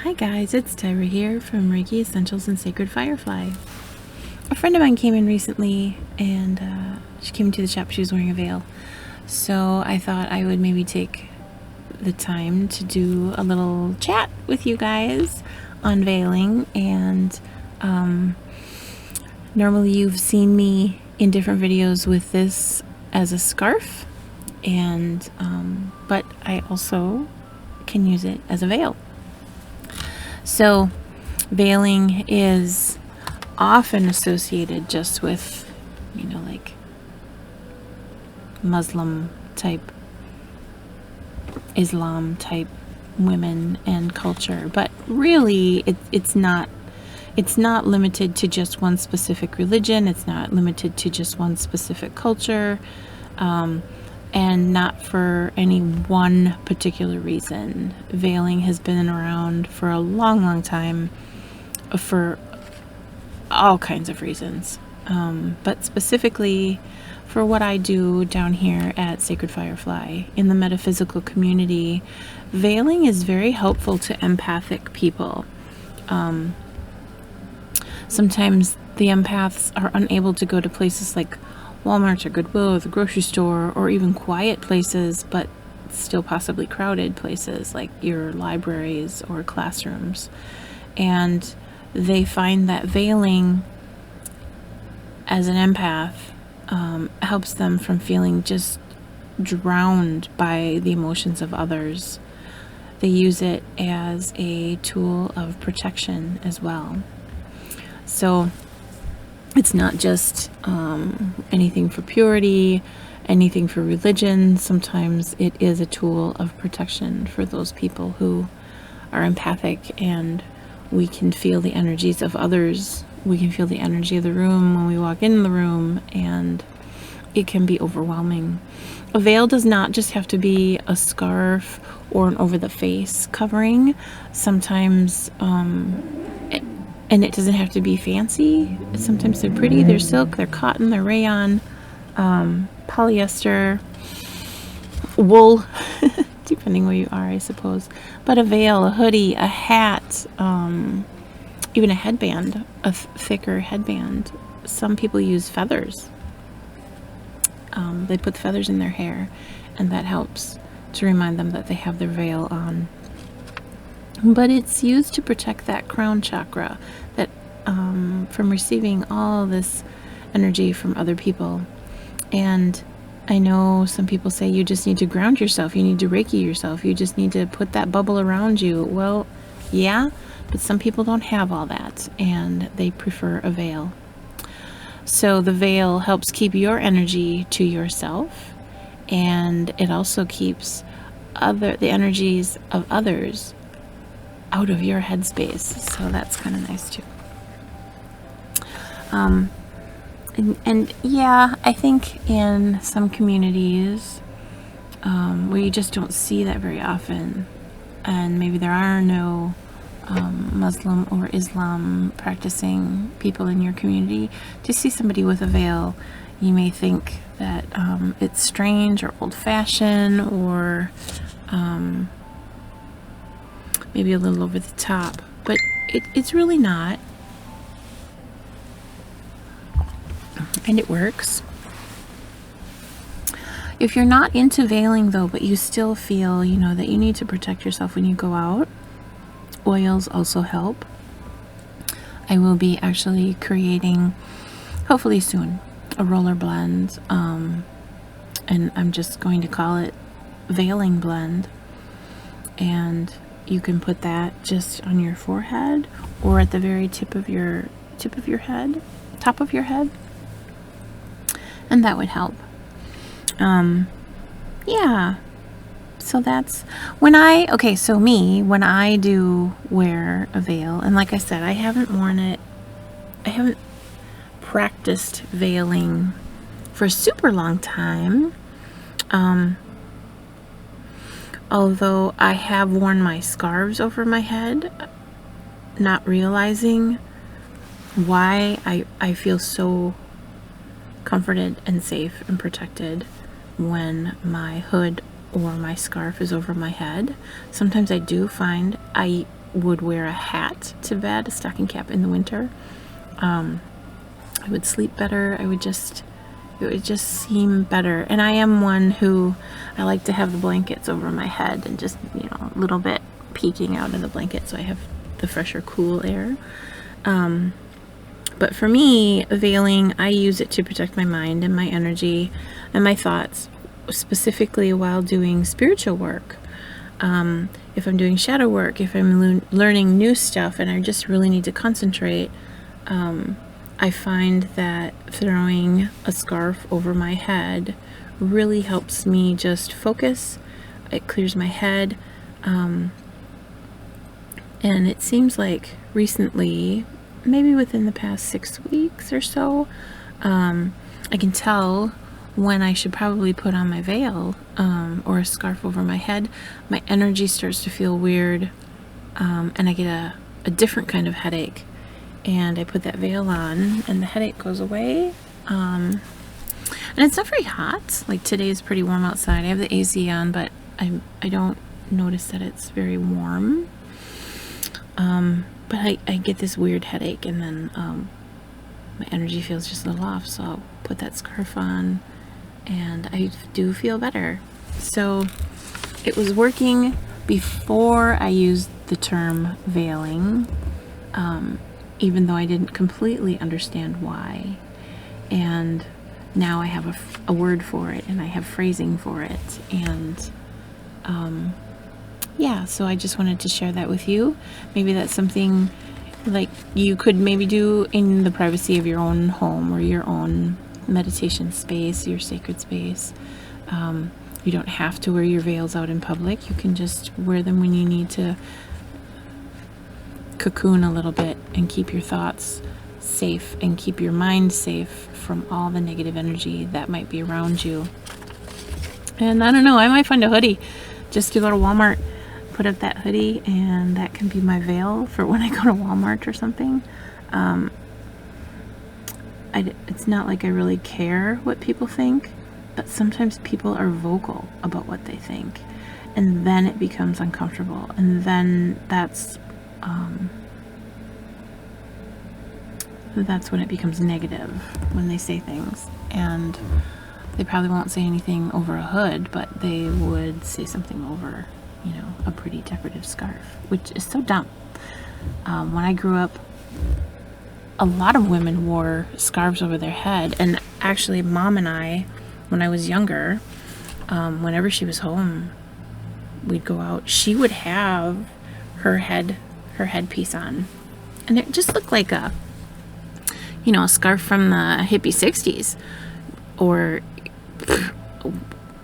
Hi guys, it's Tyra here from Reiki Essentials Sacred Firefly. A friend of mine came in recently and she came into the shop. She was wearing a veil. So I thought I would maybe take the time to do a little chat with you guys on veiling. And normally you've seen me in different videos with this as a scarf, and but I also can use it as a veil. So veiling is often associated just with, like Muslim type, Islam type women and culture, but really it's not limited to just one specific religion. It's not limited to just one specific culture, and not for any one particular reason. Veiling has been around for a long, long time for all kinds of reasons. But specifically for what I do down here at Sacred Firefly in the metaphysical community, veiling is very helpful to empathic people. Sometimes the empaths are unable to go to places like Walmart or Goodwill or the grocery store, or even quiet places, but still possibly crowded places like your libraries or classrooms. And they find that veiling as an empath helps them from feeling just drowned by the emotions of others. They use it as a tool of protection as well. So it's not just anything for purity, anything for religion. Sometimes it is a tool of protection for those people who are empathic, and we can feel the energies of others. We can feel the energy of the room when we walk in the room, and it can be overwhelming. A veil does not just have to be a scarf or an over-the-face covering. Sometimes and it doesn't have to be fancy. Sometimes they're pretty, they're silk, they're cotton, they're rayon, polyester, wool, depending where you are, I suppose. But a veil, a hoodie, a hat, even a headband, a thicker headband. Some people use feathers. They put feathers in their hair, and that helps to remind them that they have their veil on. But it's used to protect that crown chakra, that from receiving all this energy from other people. And I know some people say you just need to ground yourself, you need to Reiki yourself, you just need to put that bubble around you. Well, yeah, but some people don't have all that, and they prefer a veil. So the veil helps keep your energy to yourself, and it also keeps the energies of others out of your headspace. So that's kind of nice too. And yeah, I think in some communities where you just don't see that very often, and maybe there are no Muslim or Islam practicing people in your community, to see somebody with a veil, you may think that it's strange or old-fashioned, or maybe a little over the top, but it's really not. And it works. If you're not into veiling though, but you still feel, that you need to protect yourself when you go out, oils also help. I will be actually creating, hopefully soon, a roller blend, and I'm just going to call it veiling blend. And you can put that just on your forehead or at the very top of your head, and that would help. Yeah. So that's when I do wear a veil, and like I said, I haven't practiced veiling for a super long time. Although I have worn my scarves over my head, not realizing why I feel so comforted and safe and protected when my hood or my scarf is over my head. Sometimes I do find I would wear a hat to bed, a stocking cap in the winter, I would sleep better. It would just seem better. And I am one who, I like to have the blankets over my head and just, a little bit peeking out of the blanket so I have the fresher, cool air. But for me, veiling, I use it to protect my mind and my energy and my thoughts, specifically while doing spiritual work. If I'm doing shadow work, if I'm learning new stuff and I just really need to concentrate, I find that throwing a scarf over my head really helps me just focus. It clears my head. And it seems like recently, maybe within the past 6 weeks or so, I can tell when I should probably put on my veil or a scarf over my head. My energy starts to feel weird, and I get a different kind of headache. And I put that veil on and the headache goes away. And it's not very hot. Like today is pretty warm outside. I have the AC on, but I don't notice that it's very warm. But I get this weird headache, and then my energy feels just a little off. So I'll put that scarf on and I do feel better. So it was working before I used the term veiling. Even though I didn't completely understand why. And now I have a word for it, and I have phrasing for it. And yeah, so I just wanted to share that with you. Maybe that's something like you could maybe do in the privacy of your own home or your own meditation space, your sacred space. You don't have to wear your veils out in public. You can just wear them when you need to cocoon a little bit and keep your thoughts safe and keep your mind safe from all the negative energy that might be around you. And I don't know, I might find a hoodie just to go to Walmart, put up that hoodie, and that can be my veil for when I go to Walmart or something. It's not like I really care what people think, but sometimes people are vocal about what they think, and then it becomes uncomfortable, and then that's when it becomes negative, when they say things. And they probably won't say anything over a hood, but they would say something over, a pretty decorative scarf, which is so dumb. When I grew up, a lot of women wore scarves over their head, and actually Mom and I, when I was younger, whenever she was home, we'd go out, she would have her headpiece on, and it just looked like a scarf from the hippie 60s, or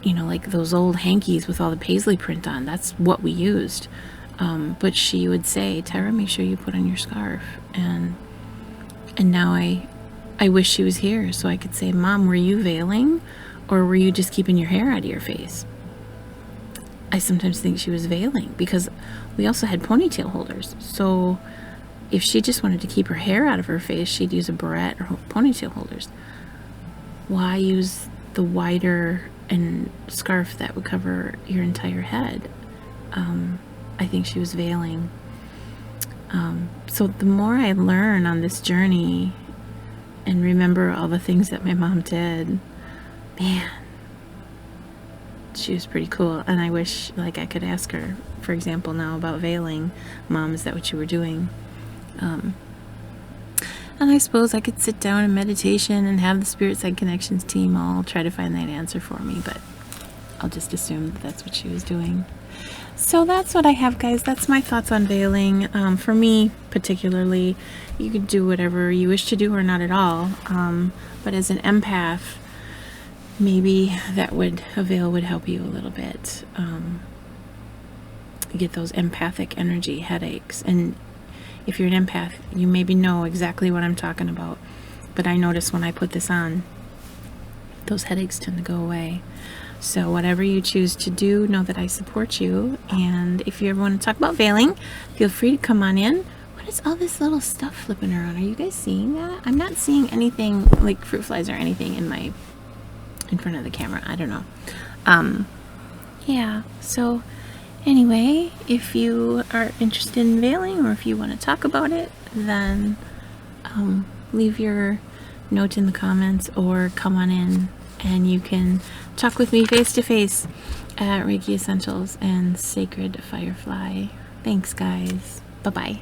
like those old hankies with all the paisley print on. That's what we used. But she would say, Tara, make sure you put on your scarf. And now I wish she was here so I could say, Mom, were you veiling, or were you just keeping your hair out of your face? I sometimes think she was veiling, because we also had ponytail holders. So if she just wanted to keep her hair out of her face, she'd use a barrette or ponytail holders. Why use the wider and scarf that would cover your entire head? I think she was veiling. So the more I learn on this journey and remember all the things that my mom did, man, she was pretty cool. And I wish I could ask her, for example, now about veiling. Mom, is that what you were doing? And I suppose I could sit down in meditation and have the Spirit Side Connections team all try to find that answer for me, but I'll just assume that that's what she was doing. So that's what I have, guys. That's my thoughts on veiling. For me, particularly, you could do whatever you wish to do or not at all. But as an empath, maybe a veil would help you a little bit. Get those empathic energy headaches. And if you're an empath, you maybe know exactly what I'm talking about. But I notice when I put this on, those headaches tend to go away. So whatever you choose to do, know that I support you. And if you ever want to talk about veiling, feel free to come on in. What is all this little stuff flipping around? Are you guys seeing that? I'm not seeing anything like fruit flies or anything in front of the camera. I don't know. Yeah. So Anyway, if you are interested in veiling or if you want to talk about it, then leave your note in the comments or come on in and you can talk with me face to face at Reiki Essentials and Sacred Firefly. Thanks, guys. Bye-bye.